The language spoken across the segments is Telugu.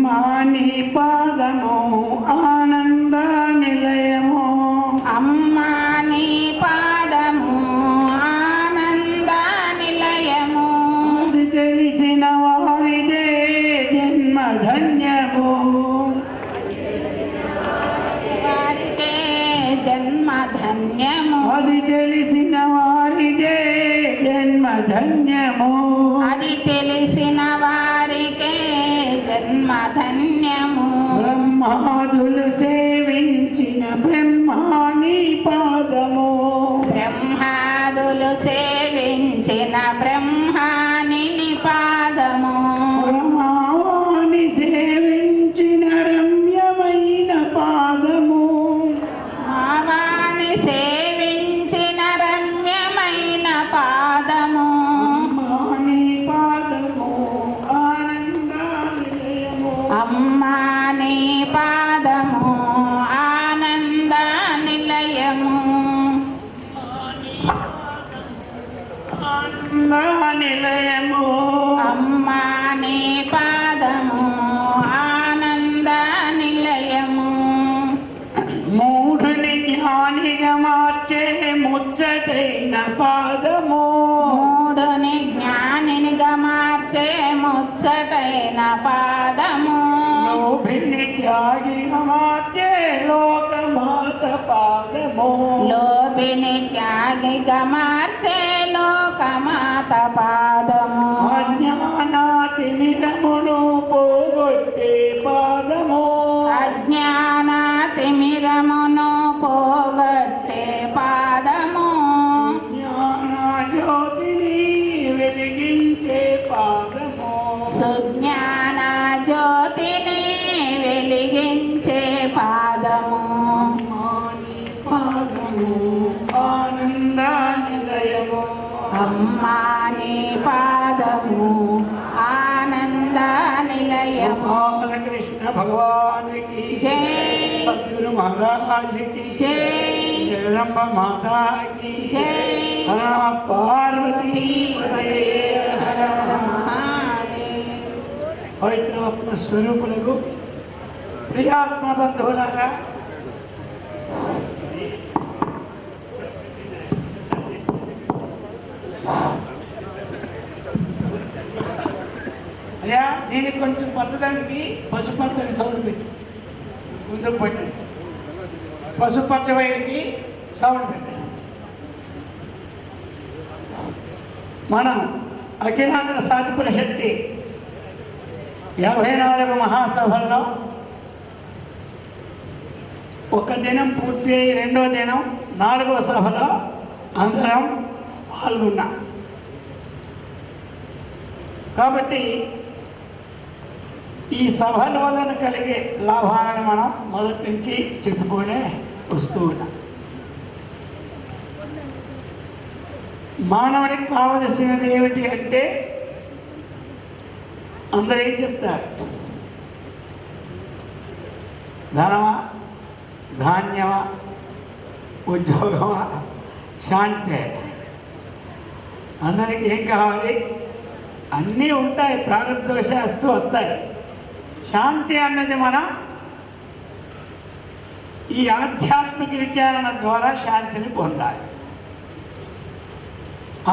అమ్మా నీ పాదము ఆనంద నిలయము, అమ్మా నీ పాదము ఆనంద నిలయము. అది తెలిసిన వారిదే జన్మ ధన్యము, వారికే జన్మ ధన్యము. అది తెలిసిన వారిదే జన్మ ధన్యము, అది తెలిసిన వారికే జన్మ ధన్యము. బ్రహ్మాదులు సేవించిన బ్రహ్మాని పాదము, బ్రహ్మాదులు సేవించిన బ్రహ్మాని పాదము. రమావాణి సేవించిన రమ్యమైన పాదము, మావాని సేవించిన రమ్యమైన పాదము. అమ్మాని పాదము ఆనంద నిలయము, అమ్మా నీ పాదము ఆనంద నిలయము. ఆనంద నిలయము, అమ్మా నీ పాదము ఆనంద నిలయము. మూఢుని జ్ఞానిగా మార్చే ముచ్చటైన పాదము, మూడుని జ్ఞానినిగా మార్చే ముచ్చటైన పాదము. లోభిని త్యాగిగా మార్చే లోకమాత పాదము, లోభిని త్యాగిగా మార్చే లోకమాత పాదము. అజ్ఞానాతిమిరమును పోగొట్టే పాదము, అజ్ఞాన తిమిరమును పోగొట్టే పాదము. జ్ఞాన జ్యోతిని వెలిగించే పాదము, సుజ్ఞాన జ్యోతిని వెలిగించే పాదము. అమ్మాని పాదము ఆనంద నిలయము, అమ్మా నీ పాదము ఆనంద నిలయము. బాలకృష్ణ భగవానికి జై. సద్గురు మహారాజుకి జై. జగదంబ మాతాకి జై. హర నమ పార్వతీ పతయే. హర మహాదేవ్. పవిత్రాత్మ స్వరూపులకు ప్రియాత్మ బంధువులారా, అయ్యా దీనికి కొంచెం పచ్చదానికి పసుపచ్చని సౌండ్ పెట్టి ముందుకు పట్టి, పసుపచ్చ వైరికి సౌండ్ పెట్టి. మనం అఖిలాంధ్ర సాధిపుర శక్తి 54 మహాసభల్లో ఒక దినం పూర్తి అయ్యి రెండో దినం 4వ సభలో అందరం పాల్గొన్నాం. కాబట్టి ఈ సభల వలన కలిగే లాభాలను మనం మొదటి నుంచి చెప్పుకొనే వస్తూ ఉన్నాం. మానవుడికి కావలసినది ఏమిటి అంటే అందరూ ఏం చెప్తారు? ధనమా, ధాన్యమా, ఉద్యోగమా, శాంతే. అందరికి ఏం కావాలి? అన్నీ ఉంటాయి, ప్రారంభవశాస్తూ వస్తాయి. శాంతి అన్నది మనం ఈ ఆధ్యాత్మిక విచారణ ద్వారా శాంతిని పొందాలి.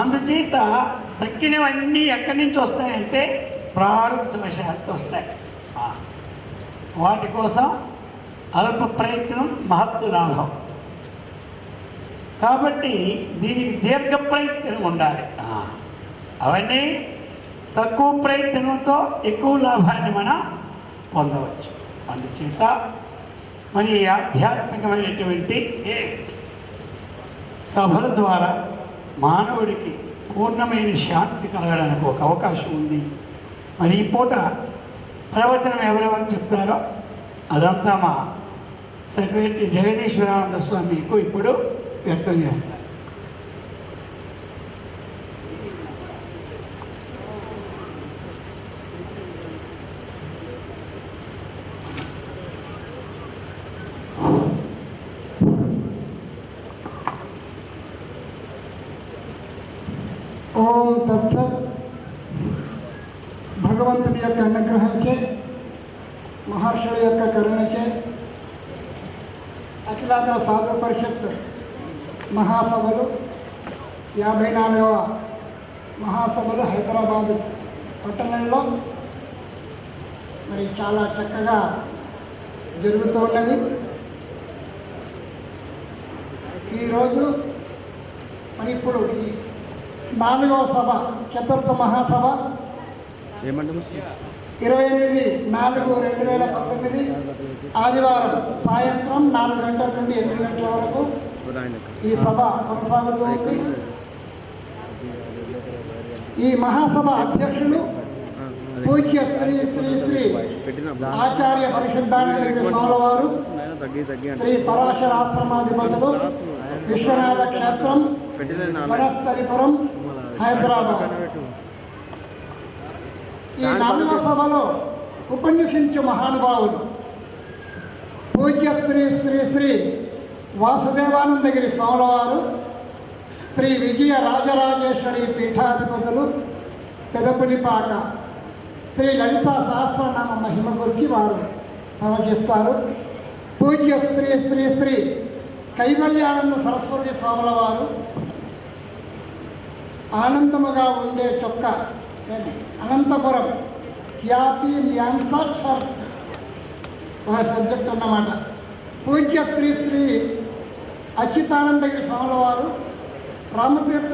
అందుచేత తక్కినవన్నీ ఎక్కడి నుంచి వస్తాయంటే ప్రారంభవశాత్తు వస్తాయి. వాటి కోసం అల్ప ప్రయత్నం మహత్తు లాభం. కాబట్టి దీనికి దీర్ఘ ప్రయత్నం ఉండాలి. అవన్నీ తక్కువ ప్రయత్నంతో ఎక్కువ లాభాన్ని మనం పొందవచ్చు. అందుచేత మరి ఆధ్యాత్మికమైనటువంటి సభల ద్వారా మానవుడికి పూర్ణమైన శాంతి కలగడానికి ఒక అవకాశం ఉంది. మరి ఈ పూట ప్రవచనం ఎవరెవరు చెప్తారో అదంతా మా సెక్రటరీ జగదీశ్వరానంద స్వామికు ఇప్పుడు వ్యక్తం చేస్తారు. ఓం తత్సత్. భగవంతుని యొక్క అనుగ్రహంచే మహర్షుల యొక్క కరుణచే అఖిలాంధ్ర సాధు పరిషత్ మహాసభలు 54వ మహాసభలు హైదరాబాద్ పట్టణంలో మరి చాలా చక్కగా జరుగుతూ ఉన్నది. ఈరోజు మరి ఇప్పుడు ఈ 4వ సభ చతుర్థ మహాసభ 28/4/2019 ఆదివారం సాయంత్రం 4 గంటల నుండి 8 గంటల వరకు ఈ సభ కొనసాగుతూ ఉంది. ఈ మహాసభ అధ్యక్షులు పూజ్య శ్రీ శ్రీ శ్రీ ఆచార్య పరిశుద్ధానంద స్వాముల వారు, శ్రీ పరాశరాశ్రమాధిపతులు, విశ్వనాథ క్షేత్రం, వనస్థలిపురం, హైదరాబాద్. ఈ 4వ సభలో ఉపన్యసించే మహానుభావులు పూజ్య శ్రీ శ్రీ శ్రీ వాసుదేవానందగిరి స్వాముల వారు, శ్రీ విజయ రాజరాజేశ్వరి పీఠాధిపతులు పెదపులిపాక, శ్రీ లలితా సహస్రనామ మహిమ గురించి వారు ప్రవచిస్తారు. పూజ్య శ్రీ శ్రీ శ్రీ కైవల్యానంద సరస్వతి స్వాముల వారు ఆనందముగా ఉండే చొక్క అనంతపురం ఖ్యాతి ల్యాన్సర్ షర్ట్ వారి సబ్జెక్ట్ అన్నమాట. పూజ్య శ్రీ శ్రీ అచ్యుతానందగిరి స్వాముల వారు రామతీర్థ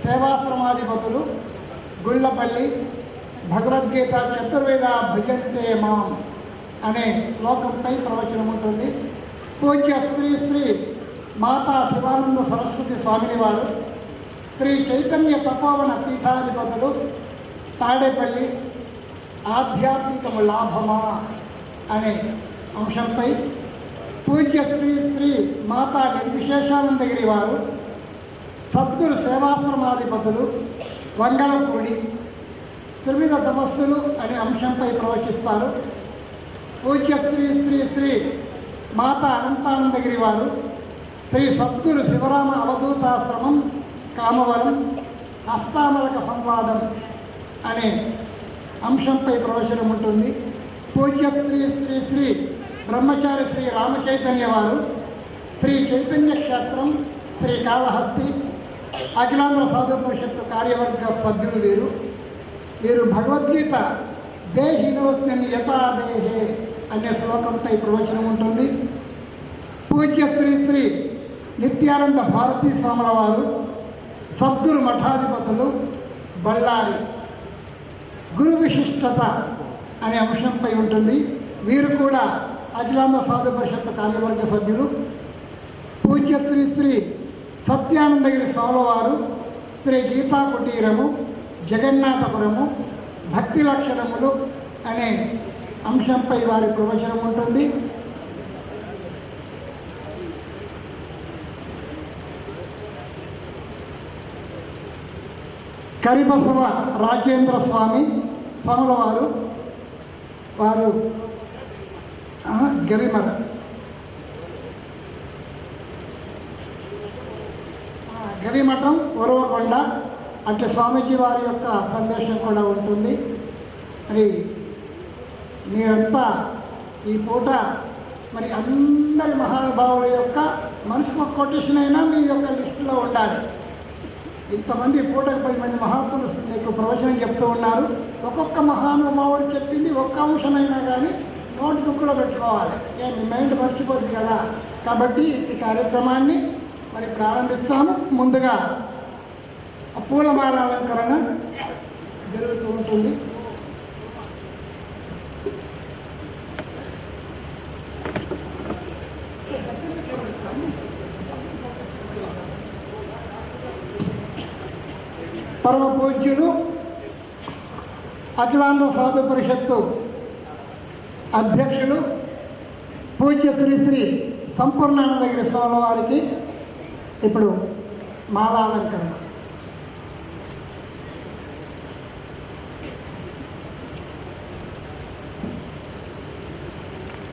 సేవాశ్రమాధిపతులు గుళ్ళపల్లి, భగవద్గీత చతుర్వేద భజంతే మాం అనే శ్లోకంపై ప్రవచనం ఉంటుంది. పూజ్య శ్రీ శ్రీ మాతా శివానంద సరస్వతి స్వామిని వారు, శ్రీ చైతన్య తపోవన పీఠాధిపతులు తాడేపల్లి, ఆధ్యాత్మికము లాభమా అనే అంశంపై పూజ్య శ్రీ శ్రీ మాతా నిర్విశేషానందగిరి వారు, సద్గురు సేవాశ్రమాధిపతులు వంగలపూడి, త్రివిధ తపస్సులు అనే అంశంపై ప్రవచిస్తారు. పూజ్య శ్రీ శ్రీ శ్రీ మాతా అనంతానందగిరి వారు, శ్రీ సద్గురు శివరామ అవధూతాశ్రమం కామవరం హస్తామలక సంవాదం అనే అంశంపై ప్రవచనం ఉంటుంది. పూజ్య శ్రీ శ్రీ శ్రీ బ్రహ్మచారి శ్రీ రామచైతన్య వారు, శ్రీ చైతన్య క్షేత్రం, శ్రీకాళహస్తి, అఖిలాంధ్ర సాధు పరిషత్తు కార్యవర్గ సభ్యులు వీరు భగవద్గీత దేహినోస్మిన్ యథా దేహే అనే శ్లోకంపై ప్రవచనం ఉంటుంది. పూజ్య శ్రీ శ్రీ నిత్యానంద భారతీ స్వాముల వారు, సద్గురు మఠాధిపతులు బళ్ళారి, గురు విశిష్టత అనే అంశంపై ఉంటుంది. వీరు కూడా అఖిలాంధ్ర సాధు పరిషత్తు కార్యవర్గ సభ్యులు. పూజ్య శ్రీ శ్రీ సత్యానందగిరి స్వాముల వారు, శ్రీ గీతా కుటీరము, జగన్నాథపురము, భక్తి లక్షణములు అనే అంశంపై వారి ప్రవచనం ఉంటుంది. కరిబసవ రాజేంద్ర స్వామి స్వాముల వారు గవిమర, గవిమఠం, ఉరవకొండ అట్లా స్వామీజీ వారి యొక్క సందేశం కూడా ఉంటుంది. మరి మీరంతా ఈ పూట మరి అందరి మహానుభావుల యొక్క మనసుకు ఒక కొటేషన్ అయినా మీ యొక్క లిస్టులో ఉండాలి. ఇంతమంది పూటకు 10 మంది మహాత్ములు మీకు ప్రవచనం చెప్తూ ఉన్నారు. ఒక్కొక్క మహానుభావుడు చెప్పింది ఒక్క అంశమైనా కానీ నోట్ బుక్లో పెట్టుకోవాలి. మీ మైండ్ మర్చిపోద్ది కదా. కాబట్టి ఈ కార్యక్రమాన్ని మరి ప్రారంభిస్తాము. ముందుగా పూలమాల అలంకరణ జరుగుతూ ఉంటుంది. పరమ పూజ్యులు అఖిలాంధ్ర సాధు పరిషత్తు అధ్యక్షులు పూజ్య శ్రీ శ్రీ సంపూర్ణానందగిరి స్వాముల వారికి ఇప్పుడు మాలాలంకరణ.